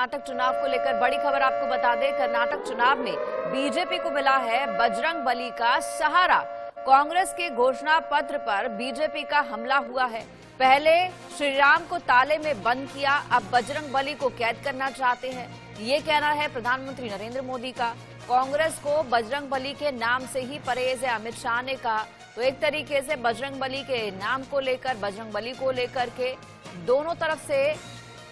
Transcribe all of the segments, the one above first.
कर्नाटक चुनाव को लेकर बड़ी खबर आपको बता दें। कर्नाटक चुनाव में बीजेपी को मिला है बजरंगबली का सहारा। कांग्रेस के घोषणा पत्र पर बीजेपी का हमला हुआ है। पहले श्रीराम को ताले में बंद किया, अब बजरंगबली को कैद करना चाहते हैं, ये कहना है प्रधानमंत्री नरेंद्र मोदी का। कांग्रेस को बजरंगबली के नाम से ही परहेज है, अमित शाह ने कहा। तो एक तरीके से बजरंगबली के नाम को लेकर, बजरंगबली को लेकर के दोनों तरफ से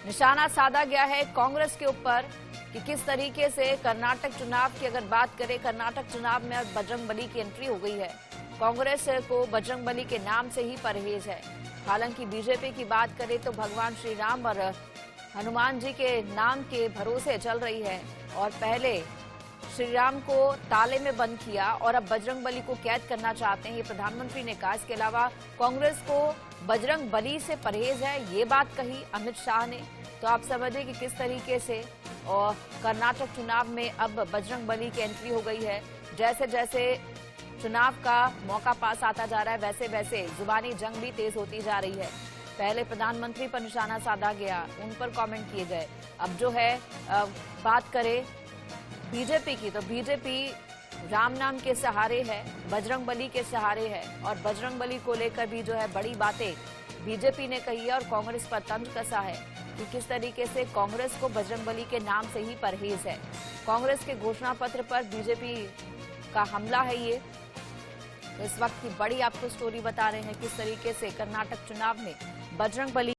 निशाना साधा गया है कांग्रेस के ऊपर कि किस तरीके से कर्नाटक चुनाव की अगर बात करें, कर्नाटक चुनाव में अब बजरंगबली की एंट्री हो गई है। कांग्रेस को बजरंगबली के नाम से ही परहेज है। हालांकि बीजेपी की बात करें तो भगवान श्री राम और हनुमान जी के नाम के भरोसे चल रही है और पहले श्री राम को ताले में बंद किया और अब बजरंगबली को कैद करना चाहते हैं, ये प्रधानमंत्री ने कहा। इसके अलावा कांग्रेस को बजरंगबली से परहेज है, ये बात कही अमित शाह ने। तो आप समझिए कि किस तरीके से और कर्नाटक चुनाव में अब बजरंगबली की एंट्री हो गई है। जैसे जैसे चुनाव का मौका पास आता जा रहा है, वैसे वैसे जुबानी जंग भी तेज होती जा रही है। पहले प्रधानमंत्री पर निशाना साधा गया, उन पर कमेंट किए गए। अब जो है बात करें बीजेपी की, तो बीजेपी राम नाम के सहारे है, बजरंगबली के सहारे है और बजरंगबली को लेकर भी जो है बड़ी बातें बीजेपी ने कही है और कांग्रेस पर तंज कसा है कि किस तरीके से कांग्रेस को बजरंगबली के नाम से ही परहेज है। कांग्रेस के घोषणा पत्र पर बीजेपी का हमला है ये। तो इस वक्त की बड़ी आपको स्टोरी बता रहे हैं किस तरीके से कर्नाटक चुनाव में बजरंगबली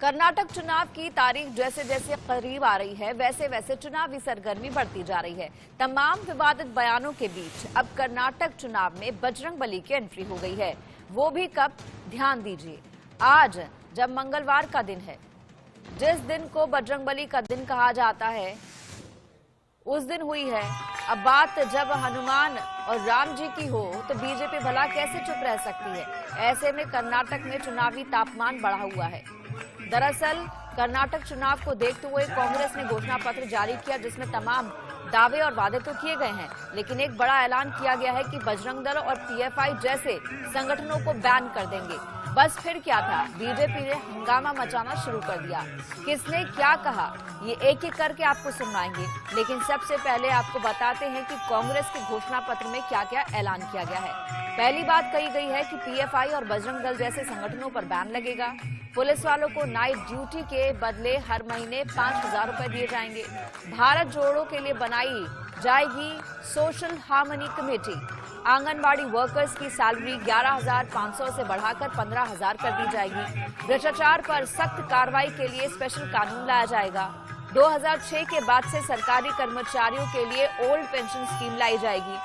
कर्नाटक चुनाव की तारीख जैसे जैसे करीब आ रही है, वैसे वैसे चुनावी सरगर्मी बढ़ती जा रही है। तमाम विवादित बयानों के बीच अब कर्नाटक चुनाव में बजरंगबली की एंट्री हो गई है। वो भी कब, ध्यान दीजिए, आज जब मंगलवार का दिन है, जिस दिन को बजरंगबली का दिन कहा जाता है, उस दिन हुई है। अब बात जब हनुमान और राम जी की हो तो बीजेपी भला कैसे चुप रह सकती है। ऐसे में कर्नाटक में चुनावी तापमान बढ़ा हुआ है। दरअसल कर्नाटक चुनाव को देखते हुए कांग्रेस ने घोषणा पत्र जारी किया, जिसमें तमाम दावे और वादे तो किए गए हैं, लेकिन एक बड़ा ऐलान किया गया है कि बजरंग दल और पीएफआई जैसे संगठनों को बैन कर देंगे। बस फिर क्या था, बीजेपी ने हंगामा मचाना शुरू कर दिया। किसने क्या कहा, ये एक एक करके आपको सुनाएंगे, लेकिन सबसे पहले आपको बताते हैं कि कांग्रेस के घोषणा पत्र में क्या क्या ऐलान किया गया है। पहली बात कही गई है कि पीएफआई और बजरंग दल जैसे संगठनों पर बैन लगेगा। पुलिस वालों को नाइट ड्यूटी के बदले हर महीने 5,000 रुपए दिए जाएंगे। भारत जोड़ो के लिए बनाई जाएगी social harmony committee. Anganwadi workers की सैलरी 11,500 से बढ़ाकर 15,000 कर दी जाएगी। भ्रष्टाचार पर सख्त कार्रवाई के लिए स्पेशल कानून लाया जाएगा। 2006 के बाद से सरकारी कर्मचारियों के लिए ओल्ड पेंशन स्कीम लाई जाएगी।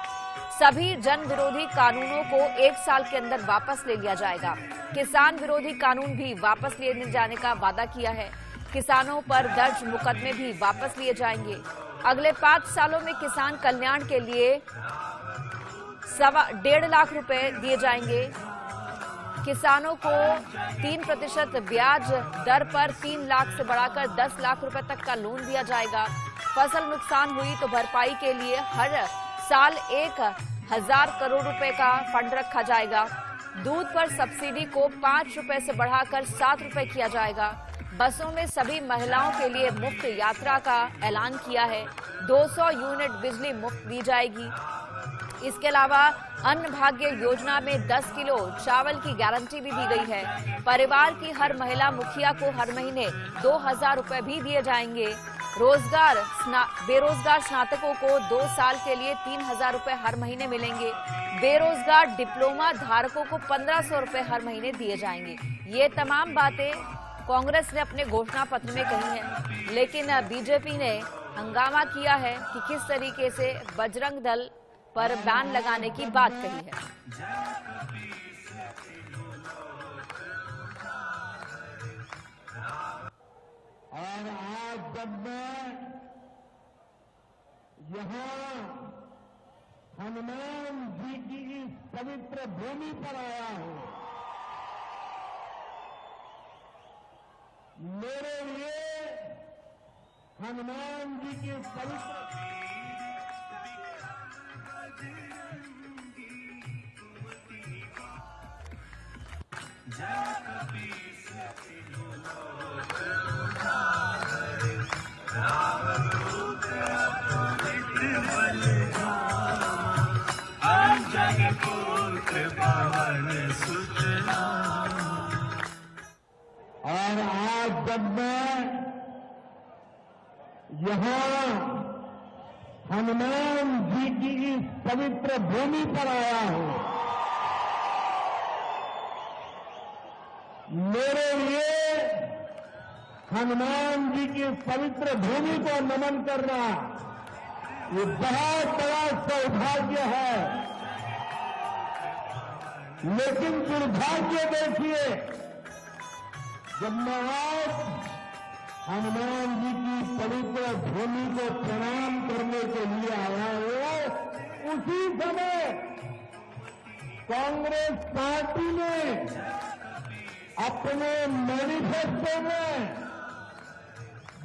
सभी जन विरोधी कानूनों को 1 साल के अंदर वापस ले लिया जाएगा। किसान विरोधी कानून भी वापस ले जाने का वादा किया है। किसानों पर दर्ज मुकदमे भी वापस लिए जाएंगे। अगले 5 सालों में किसान कल्याण के लिए 1.5 लाख रुपए दिए जाएंगे। किसानों को 3% ब्याज दर पर 3 लाख से बढ़ाकर 10 लाख रुपए तक का लोन दिया जाएगा। फसल नुकसान हुई तो भरपाई के लिए हर साल 1,000 करोड़ रुपए का फंड रखा जाएगा। दूध पर सब्सिडी को 5 रुपए से बढ़ाकर 7 रुपए किया जाएगा। बसों में सभी महिलाओं के लिए मुफ्त यात्रा का ऐलान किया है। 200 यूनिट बिजली मुफ्त दी जाएगी। इसके अलावा अन्न भाग्य योजना में 10 किलो चावल की गारंटी भी दी गई है। परिवार की हर महिला मुखिया को हर महीने 2,000 रुपए भी दिए जाएंगे। बेरोजगार स्नातकों को 2 साल के लिए 3,000 रुपए हर महीने मिलेंगे। बेरोजगार डिप्लोमा धारकों को 1,500 रुपए हर महीने दिए जाएंगे। ये तमाम बातें कांग्रेस ने अपने घोषणा पत्र में कही हैं, लेकिन बीजेपी ने हंगामा किया है कि किस तरीके से बजरंग दल पर बैन लगाने की बात कही है। और आज जब मैं यहाँ हनुमान जी की इस पवित्र भूमि पर आया हूं, हनुमान जी की पवित्र और आज जब मैं यहां हनुमान जी की इस पवित्र भूमि पर आया हूं, मेरे लिए हनुमान जी की इस पवित्र भूमि को नमन करना ये बहुत बड़ा सौभाग्य है। लेकिन दुर्भाग्य देखिए, जब मैं आज हनुमान जी की पवित्र भूमि को प्रणाम करने के लिए आया हूं, उसी समय कांग्रेस पार्टी ने अपने मैनिफेस्टो में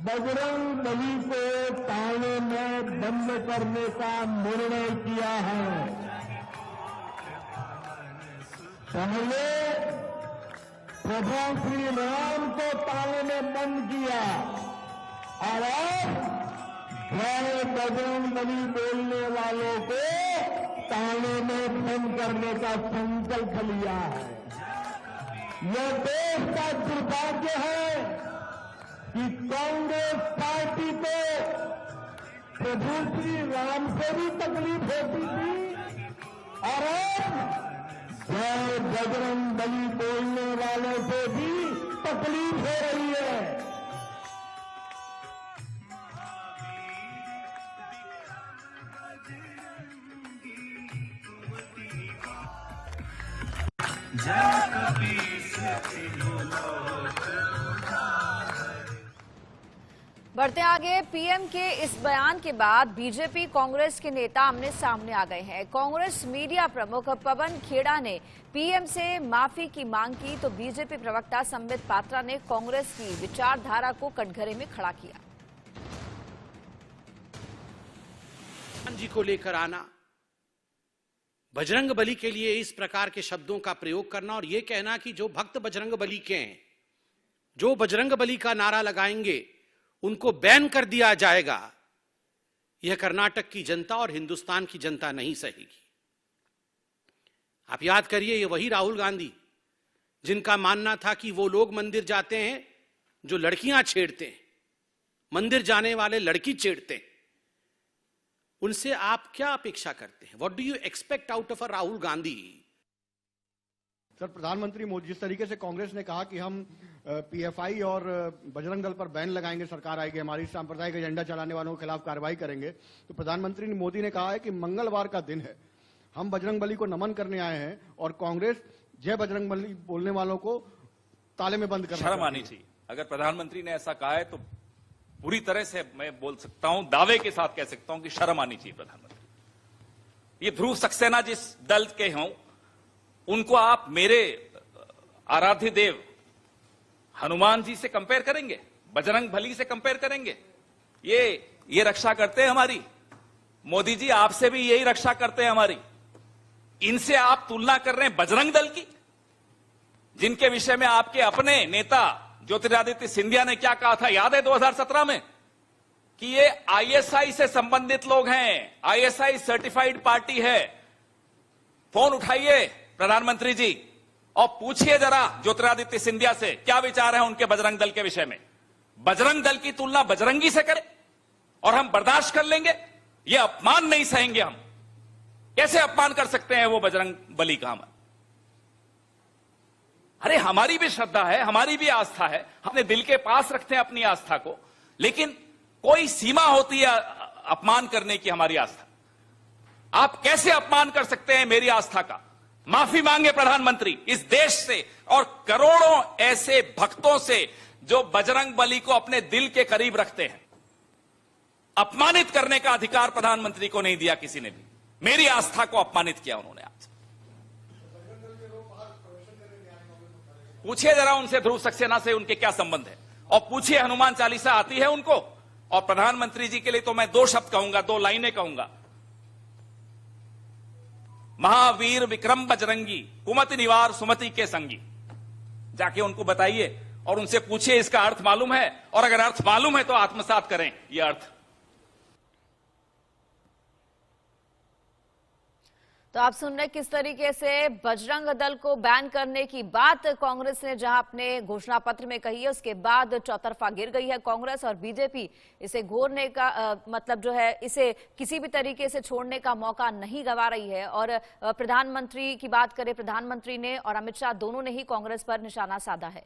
बजरंग बली को ताने में बंद करने का निर्णय किया है। पहले प्रभु श्री राम को ताले में बंद किया और अब जय बजरंग बली बोलने वालों को ताले में बंद करने का संकल्प लिया है। यह देश का दुर्भाग्य है कि कांग्रेस पार्टी को प्रभु श्री राम से भी तकलीफ होती थी और अब जय बजरंग बली बोलने वालों से भी तकलीफ हो रही है। बढ़ते आगे, पीएम के इस बयान के बाद बीजेपी कांग्रेस के नेता आमने सामने आ गए हैं। कांग्रेस मीडिया प्रमुख पवन खेड़ा ने पीएम से माफी की मांग की तो बीजेपी प्रवक्ता संबित पात्रा ने कांग्रेस की विचारधारा को कटघरे में खड़ा किया। जी को लेकर आना, बजरंग बली के लिए इस प्रकार के शब्दों का प्रयोग करना और यह कहना कि जो भक्त बजरंग बली के हैं, जो बजरंग बली का नारा लगाएंगे उनको बैन कर दिया जाएगा, यह कर्नाटक की जनता और हिंदुस्तान की जनता नहीं सहेगी। आप याद करिए, ये वही राहुल गांधी जिनका मानना था कि वो लोग मंदिर जाते हैं जो लड़कियां छेड़ते हैं, मंदिर जाने वाले लड़की छेड़ते हैं। उनसे आप क्या अपेक्षा करते हैं? What do you expect out of a Rahul Gandhi? Sir, प्रधानमंत्री मोदी, जिस तरीके से कांग्रेस ने कहा कि हम पीएफआई और बजरंग दल पर बैन लगाएंगे, सरकार आएगी, हमारी सांप्रदायिक एजेंडा चलाने वालों के खिलाफ कार्रवाई करेंगे, तो प्रधानमंत्री मोदी ने कहा है कि मंगलवार का दिन है, हम बजरंग बली को नमन करने आए हैं और कांग्रेस जय बजरंग बली बोलने वालों को ताले में बंद करना। शर्म आनी चाहिए। अगर प्रधानमंत्री ने ऐसा कहा है तो पूरी तरह से मैं बोल सकता हूं, दावे के साथ कह सकता हूं कि शर्म आनी चाहिए प्रधानमंत्री। ये ध्रुव सक्सेना जिस दल के हों, उनको आप मेरे आराध्य देव हनुमान जी से कंपेयर करेंगे, बजरंग बली से कंपेयर करेंगे? ये रक्षा करते हैं हमारी। मोदी जी आपसे भी यही रक्षा करते हैं हमारी। इनसे आप तुलना कर रहे हैं बजरंग दल की, जिनके विषय में आपके अपने नेता ज्योतिरादित्य सिंधिया ने क्या कहा था, याद है 2017 में? कि ये आईएसआई से संबंधित लोग हैं, आईएसआई सर्टिफाइड पार्टी है। फोन उठाइए प्रधानमंत्री जी और पूछिए जरा ज्योतिरादित्य सिंधिया से क्या विचार है उनके बजरंग दल के विषय में। बजरंग दल की तुलना बजरंगी से करें और हम बर्दाश्त कर लेंगे? ये अपमान नहीं सहेंगे हम। कैसे अपमान कर सकते हैं वो बजरंग बली का? हम, अरे हमारी भी श्रद्धा है, हमारी भी आस्था है, हमने दिल के पास रखते हैं अपनी आस्था को, लेकिन कोई सीमा होती है अपमान करने की हमारी आस्था। आप कैसे अपमान कर सकते हैं मेरी आस्था का? माफी मांगे प्रधानमंत्री इस देश से और करोड़ों ऐसे भक्तों से जो बजरंग बली को अपने दिल के करीब रखते हैं। अपमानित करने का अधिकार प्रधानमंत्री को नहीं दिया किसी ने भी। मेरी आस्था को अपमानित किया उन्होंने। आज पूछिए जरा उनसे, ध्रुव सक्सेना से उनके क्या संबंध है, और पूछिए हनुमान चालीसा आती है उनको? और प्रधानमंत्री जी के लिए तो मैं दो शब्द कहूंगा, दो लाइनें कहूंगा। महावीर विक्रम बजरंगी, कुमति निवार सुमति के संगी। जाके उनको बताइए और उनसे पूछिए इसका अर्थ मालूम है, और अगर अर्थ मालूम है तो आत्मसात करें यह अर्थ। तो आप सुन रहे किस तरीके से बजरंग दल को बैन करने की बात कांग्रेस ने जहां अपने घोषणा पत्र में कही है, उसके बाद चौतरफा गिर गई है कांग्रेस, और बीजेपी इसे घोरने का मतलब जो है, इसे किसी भी तरीके से छोड़ने का मौका नहीं गंवा रही है। और प्रधानमंत्री की बात करें, प्रधानमंत्री ने और अमित शाह दोनों ने ही कांग्रेस पर निशाना साधा है।